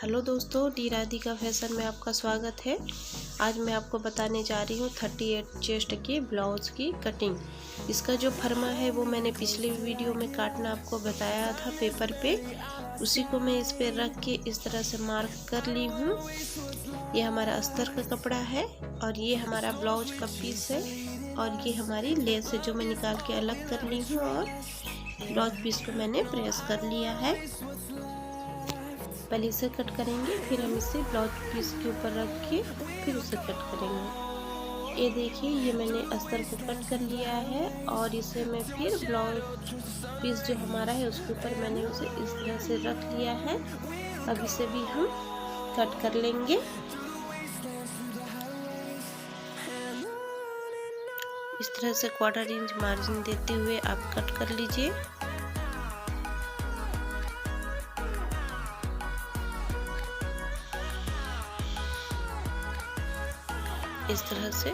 Hello दोस्तों, D Radhika fashion में आपका स्वागत है। आज मैं आपको बताने जा रही हूँ 38 चेस्ट के ब्लाउज की कटिंग। इसका जो फर्मा है वो मैंने पिछले वीडियो में काटना आपको बताया था पेपर पे, उसी को मैं इस पे रख के इस तरह से मार्क कर ली हूँ। ये हमारा अस्तर का कपड़ा है और ये हमारा ब्लाउज का पीस है और ये हमारी लेस है जो मैं निकाल के अलग कर ली हूँ और ब्लाउज पीस को मैंने प्रेस कर लिया है। पहले इसे कट करेंगे, फिर हम इसे ब्लाउज पीस के ऊपर रख के फिर उसे कट करेंगे। ये देखिए, ये मैंने अस्तर को कट कर लिया है और इसे मैं फिर ब्लाउज पीस जो हमारा है उसके ऊपर मैंने उसे इस तरह से रख लिया है। अब इसे भी हम कट कर लेंगे। इस तरह से 1/4 इंच मार्जिन देते हुए आप कट कर लीजिए। इस तरह से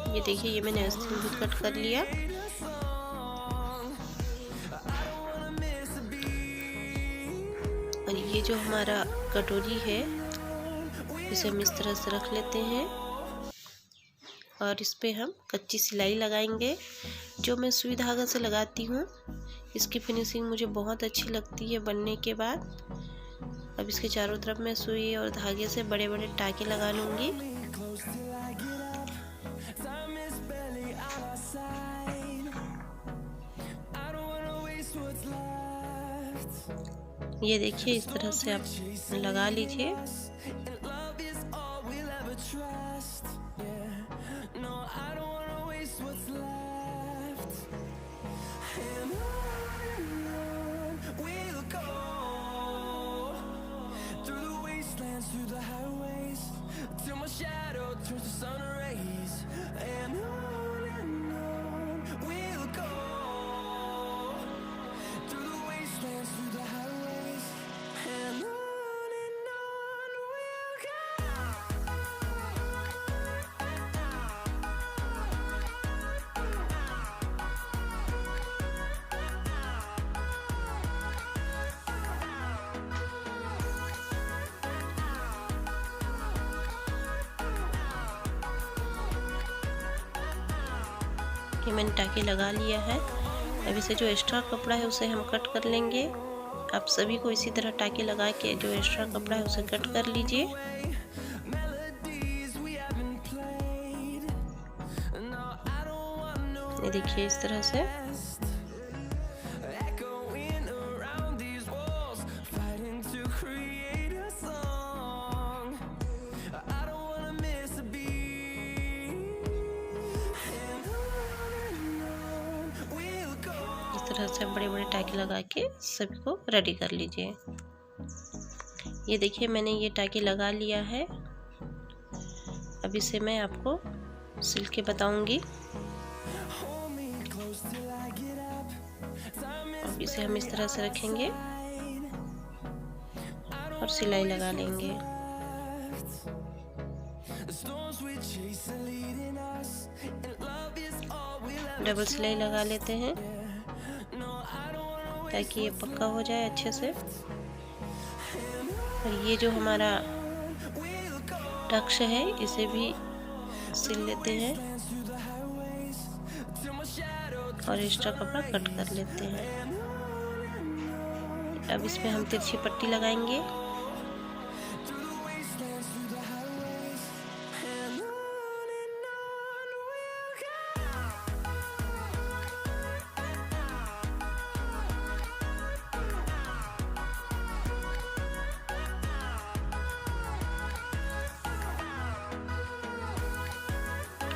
ये देखिए, ये मैंने अस्तर भी कट कर लिया। और ये जो हमारा कटोरी है इसे हम इस तरह से रख लेते हैं और इस पे हम कच्ची सिलाई लगाएंगे जो मैं सुई धागा से लगाती हूँ। इसकी फिनिशिंग मुझे बहुत अच्छी लगती है बनने के बाद। अब इसके चारों तरफ मैं सुई और धागे से बड़े बड़े टाके लगा लूँगी। ये देखिए, इस तरह से आप लगा लीजिए। ये मैंने टाके लगा लिया है। अब इसे जो एक्स्ट्रा कपड़ा है उसे हम कट कर लेंगे। आप सभी को इसी तरह टाके लगा के जो एक्स्ट्रा कपड़ा है उसे कट कर लीजिए। ये देखिए, इस तरह से बड़े बड़े टाके लगा के सभी को रेडी कर लीजिए। ये देखिए, मैंने ये टाके लगा लिया है। अब इसे मैं आपको सिल के बताऊंगी। अब इसे हम इस तरह से रखेंगे और सिलाई लगा लेंगे। डबल सिलाई लगा लेते हैं ताकि ये पक्का हो जाए अच्छे से। और ये जो हमारा टक्स है इसे भी सिल लेते हैं और एक्स्ट्रा कपड़ा कट कर लेते हैं। अब इसमें हम तिरछी पट्टी लगाएंगे।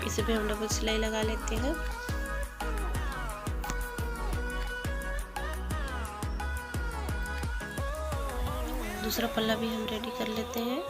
इसे भी हम डबल सिलाई लगा लेते हैं। दूसरा पल्ला भी हम रेडी कर लेते हैं।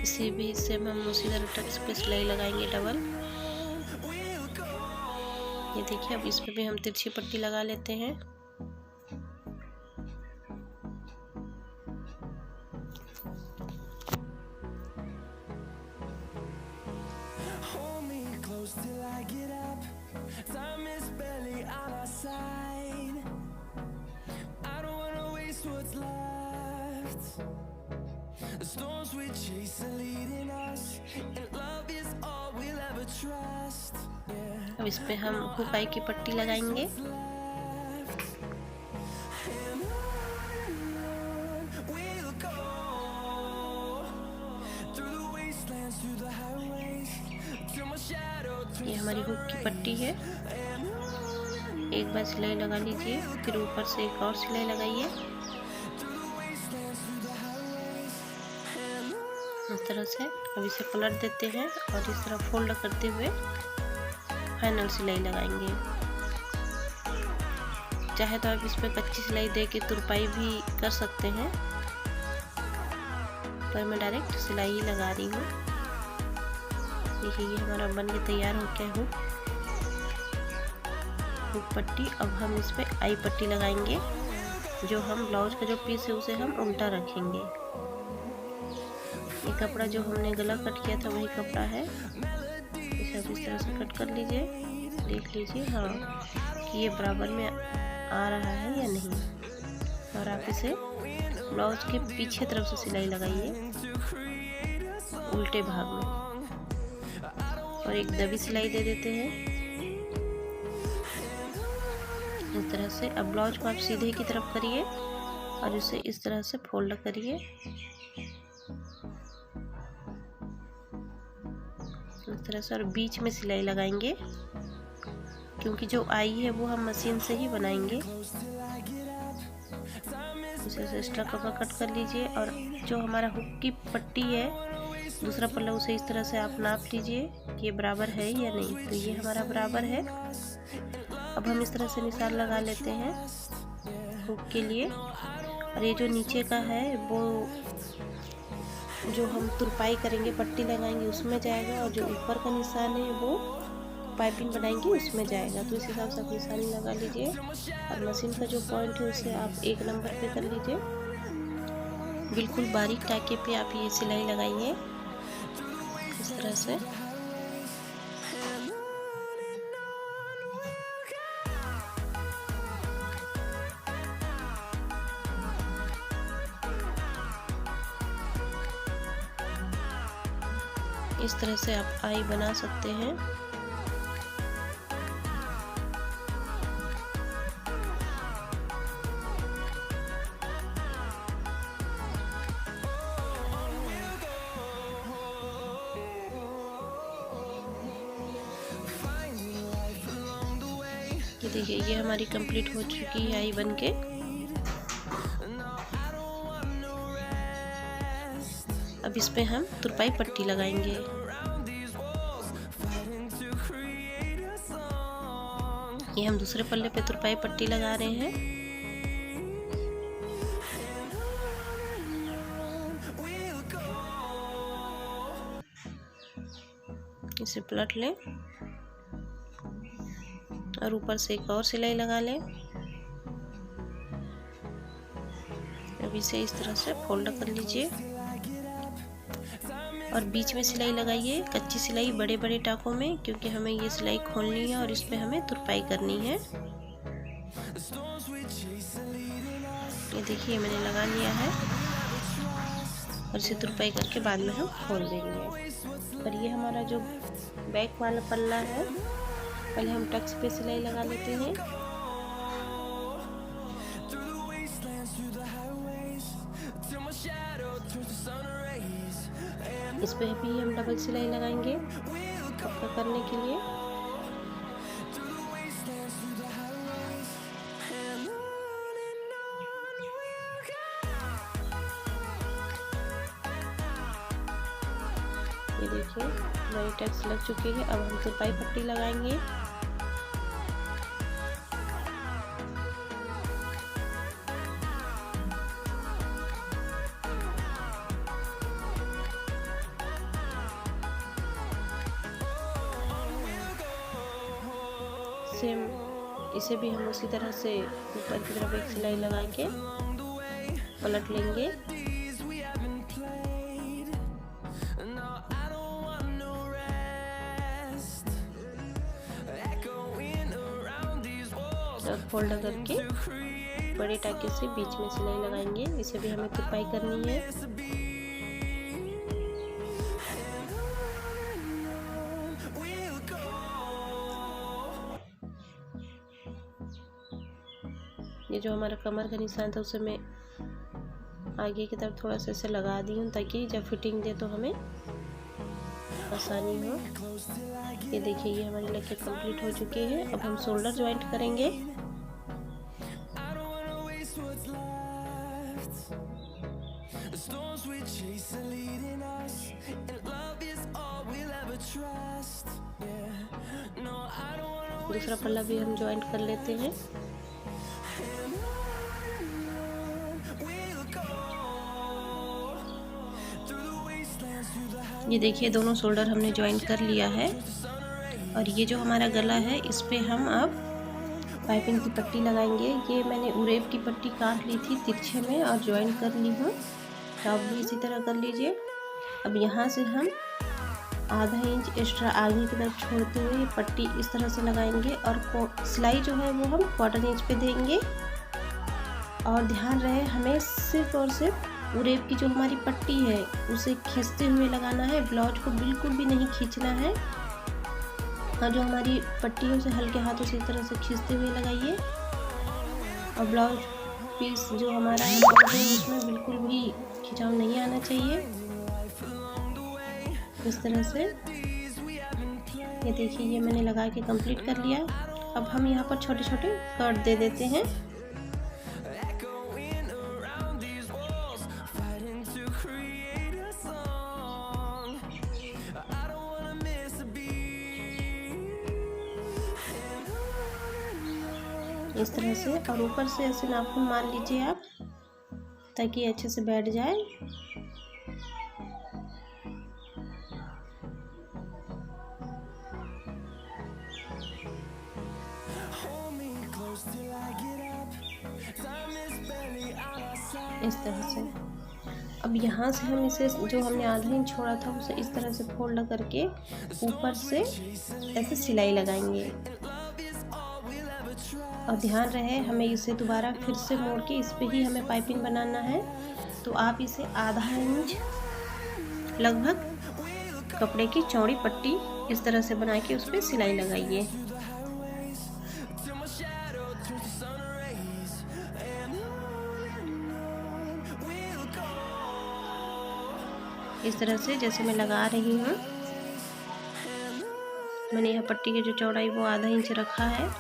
इसी भी हिस्से में हम उसी तरह टक्स पे सिलाई लगाएंगे डबल। ये देखिए, अब इस पे भी हम तिरछी पट्टी लगा लेते हैं। The storms we chase are leading us, and love is all we'll ever trust. अब इस पे हम हुकाई की पट्टी लगाएंगे। ये हमारी हुक की पट्टी है। एक बार सिलाई लगा लीजिए, फिर ऊपर से एक और सिलाई लगाइए इस तरह से। अब इसे पलट देते हैं और इस तरह फोल्ड करते हुए फाइनल सिलाई लगाएंगे। चाहे तो आप इस पर कच्ची सिलाई दे के तुरपाई भी कर सकते हैं, पर मैं डायरेक्ट सिलाई ही लगा रही हूँ। देखिए, ये हमारा बन के तैयार हो गया हुक पट्टी। अब हम इस पे आई पट्टी लगाएंगे। जो हम ब्लाउज का जो पीस है उसे हम उल्टा रखेंगे। ये कपड़ा जो हमने गला कट किया था वही कपड़ा है। इसे अब इस तरह से कट कर लीजिए। देख लीजिए हाँ कि ये बराबर में आ रहा है या नहीं। और आप इसे ब्लाउज के पीछे तरफ से सिलाई लगाइए उल्टे भाग में, और एक दबी सिलाई दे देते हैं इस तरह से। अब ब्लाउज को आप सीधे की तरफ करिए और इसे इस तरह से फोल्ड करिए इस तरह से, और बीच में सिलाई लगाएंगे क्योंकि जो आई है वो हम मशीन से ही बनाएंगे। इसे एक्स्ट्रा कपड़ा कट कर लीजिए, और जो हमारा हुक की पट्टी है दूसरा पल्ला उसे इस तरह से आप नाप लीजिए कि ये बराबर है या नहीं। तो ये हमारा बराबर है। अब हम इस तरह से निशान लगा लेते हैं हुक के लिए, और ये जो नीचे का है वो जो हम तुरपाई करेंगे पट्टी लगाएंगे उसमें जाएगा, और जो ऊपर का निशान है वो पाइपिंग बनाएंगे उसमें जाएगा। तो इस हिसाब से आप निशानी लगा लीजिए, और मशीन का जो पॉइंट है उसे आप 1 नंबर पे कर लीजिए। बिल्कुल बारीक टाके पे आप ये सिलाई लगाइए इस तरह से। इस तरह से आप आई बना सकते हैं। ये देखिए, ये हमारी कंप्लीट हो चुकी है आई बनके। अब इस पे हम तुरपाई पट्टी लगाएंगे। ये हम दूसरे पल्ले पे तुरपाई पट्टी लगा रहे हैं। इसे पलट लें और ऊपर से एक और सिलाई लगा लें। अब इसे इस तरह से फोल्ड कर लीजिए और बीच में सिलाई लगाइए, कच्ची सिलाई बड़े बड़े टाकों में, क्योंकि हमें ये सिलाई खोलनी है और इस पे हमें तुरपाई करनी है। ये देखिए, मैंने लगा लिया है और इसे तुरपाई करके बाद में हम खोल देंगे। और ये हमारा जो बैक वाला पल्ला है, पहले हम टक्स पे सिलाई लगा लेते हैं। इस पे भी हम डबल सिलाई लगाएंगे पक्का करने के लिए। ये देखिए हमारी टैक्स लग चुकी है। अब हम तुरपाई पट्टी लगाएंगे। सेम इसे भी हम उसी तरह से ऊपर की तरफ एक सिलाई लगा के पलट लेंगे। और फोल्ड करके बड़े टाके से बीच में सिलाई लगाएंगे। इसे भी हमें तुरपाई करनी है। ये जो हमारा कमर का निशान था उसे मैं आगे की तरफ थोड़ा सा ऐसे लगा दी हूँ ताकि जब फिटिंग दे तो हमें आसानी हो। ये देखिए ये हमारी लकीर कंप्लीट हो चुकी है। अब हम शोल्डर ज्वाइंट करेंगे। दूसरा पल्ला भी हम ज्वाइंट कर लेते हैं। ये देखिए दोनों शोल्डर हमने ज्वाइंट कर लिया है। और ये जो हमारा गला है इस पे हम अब पाइपिंग की पट्टी लगाएंगे। ये मैंने उरेब की पट्टी काट ली थी तिरछे में और ज्वाइंट कर ली हूँ। तो आप भी इसी तरह कर लीजिए। अब यहाँ से हम आधा इंच एक्स्ट्रा आगे की तरफ छोड़ते हुए ये पट्टी इस तरह से लगाएंगे और सिलाई जो है वो हम 1/4 इंच पे देंगे। और ध्यान रहे हमें सिर्फ और सिर्फ उरेब की जो हमारी पट्टी है उसे खींचते हुए लगाना है। ब्लाउज को बिल्कुल भी नहीं खींचना है। और जो हमारी पट्टी है उसे हल्के हाथों से इस तरह से खींचते हुए लगाइए। और ब्लाउज पीस जो हमारा है उसमें बिल्कुल भी खिंचाव नहीं आना चाहिए। इस तरह से ये देखिए ये मैंने लगा के कंप्लीट कर लिया। अब हम यहाँ पर छोटे छोटे कट दे देते हैं। इस तरह से और ऊपर से ऐसे नाखून मार लीजिए आप ताकि अच्छे से बैठ जाए। इस तरह से अब यहाँ से हम इसे जो हमने आधा इंच छोड़ा था उसे इस तरह से फोल्ड करके ऊपर से ऐसे सिलाई लगाएंगे। और ध्यान रहे हमें इसे दोबारा फिर से मोड़ के इस पे ही हमें पाइपिंग बनाना है। तो आप इसे आधा इंच लगभग कपड़े की चौड़ी पट्टी इस तरह से बना के उस पर सिलाई लगाइए। इस तरह से जैसे मैं लगा रही हूँ। मैंने यह पट्टी की जो चौड़ाई वो आधा इंच रखा है।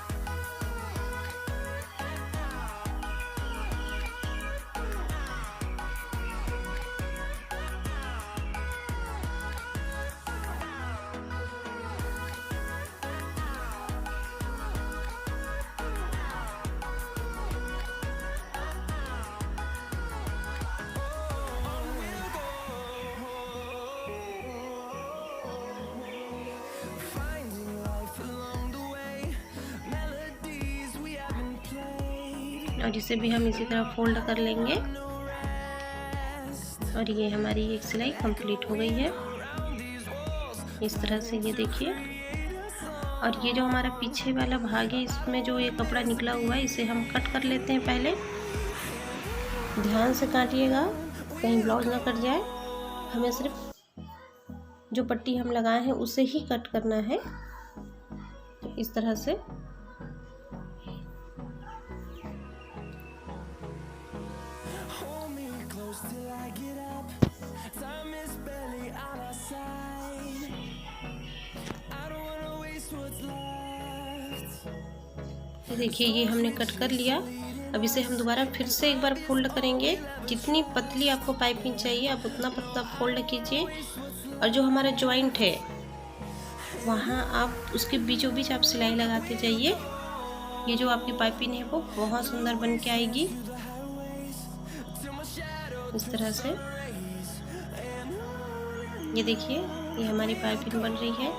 और इसे भी हम इसी तरह फोल्ड कर लेंगे। और ये हमारी एक सिलाई कंप्लीट हो गई है इस तरह से। ये देखिए और ये जो हमारा पीछे वाला भाग है इसमें जो ये कपड़ा निकला हुआ है इसे हम कट कर लेते हैं। पहले ध्यान से काटिएगा कहीं ब्लाउज ना कट जाए। हमें सिर्फ जो पट्टी हम लगाए हैं उसे ही कट करना है। तो इस तरह से देखिए ये हमने कट कर लिया। अब इसे हम दोबारा फिर से एक बार फोल्ड करेंगे। जितनी पतली आपको पाइपिंग चाहिए आप उतना पतला फोल्ड कीजिए और जो हमारा जॉइंट है वहाँ आप उसके बीचों बीच आप सिलाई लगाते जाइए। ये जो आपकी पाइपिंग है वो बहुत सुंदर बन के आएगी इस तरह से। ये देखिए, ये हमारी पाइपिंग बन रही है।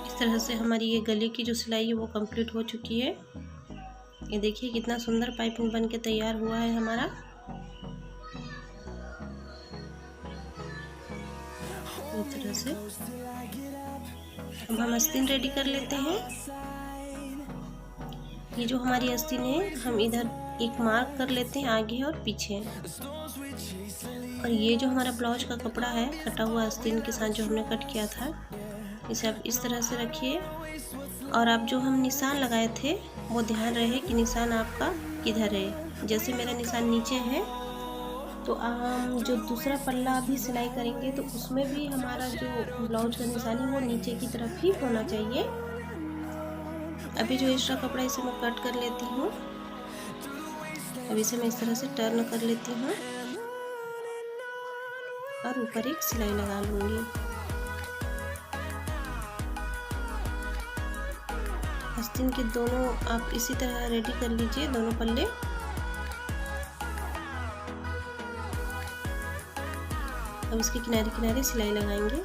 इस तरह से हमारी ये गले की जो सिलाई है वो कंप्लीट हो चुकी है। ये देखिए कितना सुंदर पाइपिंग बन के तैयार हुआ है हमारा। इस तरह से अब हम आस्तीन रेडी कर लेते हैं। ये जो हमारी आस्तीन है हम इधर एक मार्क कर लेते हैं आगे और पीछे। और ये जो हमारा ब्लाउज का कपड़ा है कटा हुआ आस्तीन के साथ जो हमने कट किया था, इसे आप इस तरह से रखिए। और आप जो हम निशान लगाए थे वो ध्यान रहे कि निशान आपका किधर है। जैसे मेरा निशान नीचे है तो हम जो दूसरा पल्ला अभी सिलाई करेंगे तो उसमें भी हमारा जो ब्लाउज का निशान है वो नीचे की तरफ ही होना चाहिए। अभी जो एक्स्ट्रा कपड़ा इसे मैं कट कर लेती हूँ। अब इसे मैं इस तरह से टर्न कर लेती हूँ और ऊपर एक सिलाई लगा लूँगी। आस्तीन के दोनों आप इसी तरह रेडी कर लीजिए, दोनों पल्ले। अब इसके किनारे किनारे सिलाई लगाएंगे।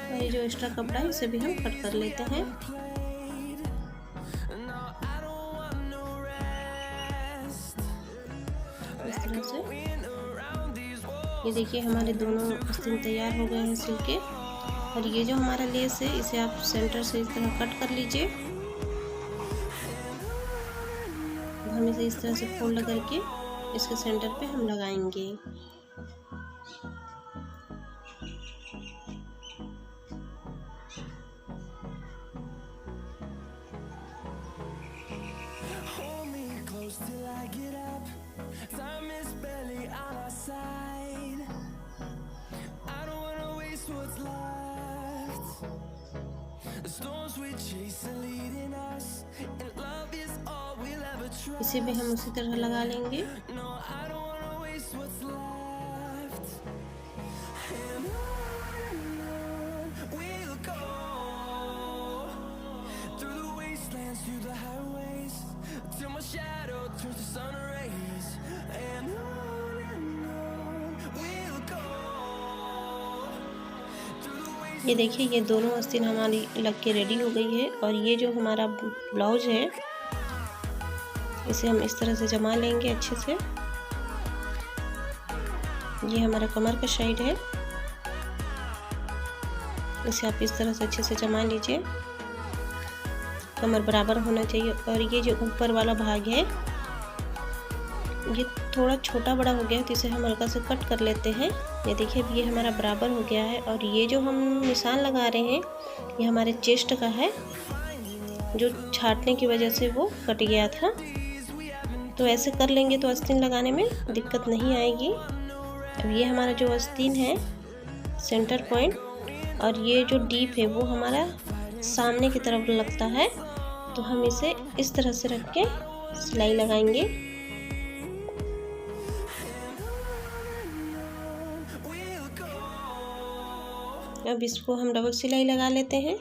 और ये जो एक्स्ट्रा कपड़ा है इसे भी हम कट कर लेते हैं। इस तरह से ये देखिए हमारे दोनों आस्तीन तैयार हो गए हैं सिल के। और ये जो हमारा लेस है इसे आप सेंटर से इस तरह कट कर लीजिए। हम इसे इस तरह से फोल्ड करके इसके सेंटर पे हम लगाएंगे। इसे भी हम उसी तरह लगा लेंगे। ये देखिए ये दोनों आस्तीन हमारी लग के रेडी हो गई है। और ये जो हमारा ब्लाउज है इसे हम इस तरह से जमा लेंगे अच्छे से। ये हमारा कमर का साइड है, इसे आप इस तरह से अच्छे से जमा लीजिए। कमर बराबर होना चाहिए। और ये जो ऊपर वाला भाग है ये थोड़ा छोटा बड़ा हो गया है तो इसे हम हल्का से कट कर लेते हैं। ये देखिए अब ये हमारा बराबर हो गया है। और ये जो हम निशान लगा रहे हैं ये हमारे चेस्ट का है, जो छाटने की वजह से वो कट गया था। तो ऐसे कर लेंगे तो आस्तीन लगाने में दिक्कत नहीं आएगी। अब ये हमारा जो आस्तीन है सेंटर पॉइंट और ये जो डीप है वो हमारा सामने की तरफ लगता है, तो हम इसे इस तरह से रख के सिलाई लगाएंगे। अब इसको हम डबल सिलाई लगा लेते हैं।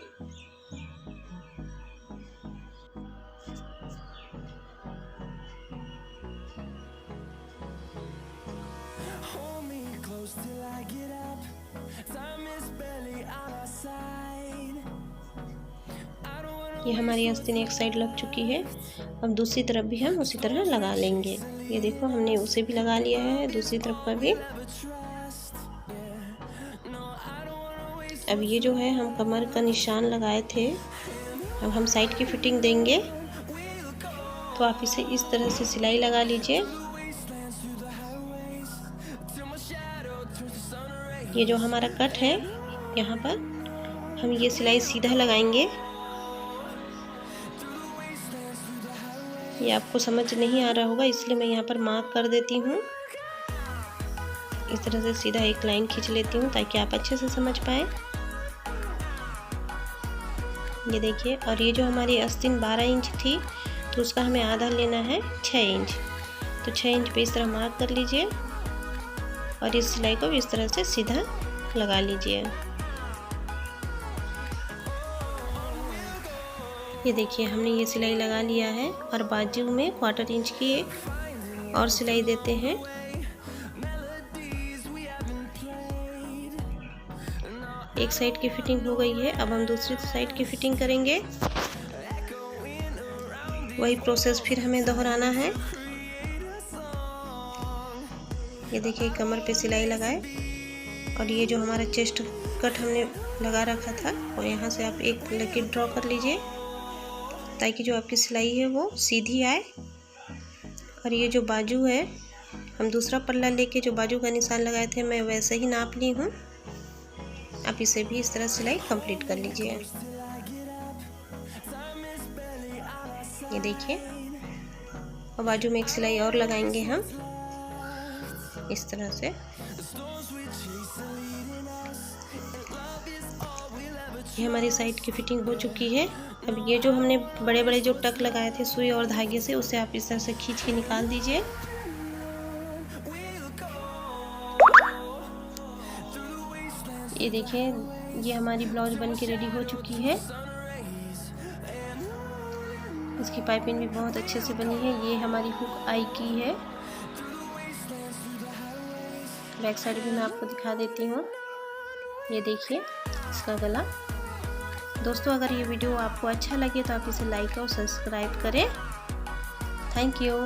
ये हमारी आस्तीन एक साइड लग चुकी है। अब दूसरी तरफ भी हम उसी तरह लगा लेंगे। ये देखो हमने उसे भी लगा लिया है, दूसरी तरफ का भी। अब ये जो है हम कमर का निशान लगाए थे, अब हम साइड की फिटिंग देंगे। तो आप इसे इस तरह से सिलाई लगा लीजिए। ये जो हमारा कट है, यहाँ पर हम ये सिलाई सीधा लगाएंगे। ये आपको समझ नहीं आ रहा होगा, इसलिए मैं यहाँ पर मार्क कर देती हूँ। इस तरह से सीधा एक लाइन खींच लेती हूँ ताकि आप अच्छे से समझ पाए। ये देखिए, और ये जो हमारी आस्तीन 12 इंच थी, तो उसका हमें आधा लेना है 6 इंच। तो 6 इंच पे इस तरह मार्क कर लीजिए और इस सिलाई को इस तरह से सीधा लगा लीजिए। ये देखिए हमने ये सिलाई लगा लिया है और बाजू में 1/4 इंच की एक और सिलाई देते हैं। एक साइड की फिटिंग हो गई है, अब हम दूसरी साइड की फिटिंग करेंगे। वही प्रोसेस फिर हमें दोहराना है। ये देखिए कमर पे सिलाई लगाए और ये जो हमारा चेस्ट कट हमने लगा रखा था, और यहाँ से आप एक लकीर ड्रॉ कर लीजिए ताकि जो आपकी सिलाई है वो सीधी आए। और ये जो बाजू है, हम दूसरा पल्ला लेके जो बाजू का निशान लगाए थे, मैं वैसे ही नाप ली हूँ। आप इसे भी इस तरह सिलाई कंप्लीट कर लीजिए। ये देखिए, और बाजू में एक सिलाई और लगाएंगे हम इस तरह से। ये हमारी साइड की फिटिंग हो चुकी है। अब ये जो हमने बड़े बड़े जो टक लगाए थे सुई और धागे से, उसे आप इस तरह से खींच के निकाल दीजिए। ये देखिए, ये हमारी ब्लाउज बन के रेडी हो चुकी है। इसकी पाइपिंग भी बहुत अच्छे से बनी है। ये हमारी हुक आई की है। बैक साइड भी मैं आपको दिखा देती हूँ। ये देखिए इसका गला। दोस्तों, अगर ये वीडियो आपको अच्छा लगे तो आप इसे लाइक और सब्सक्राइब करें। Thank you.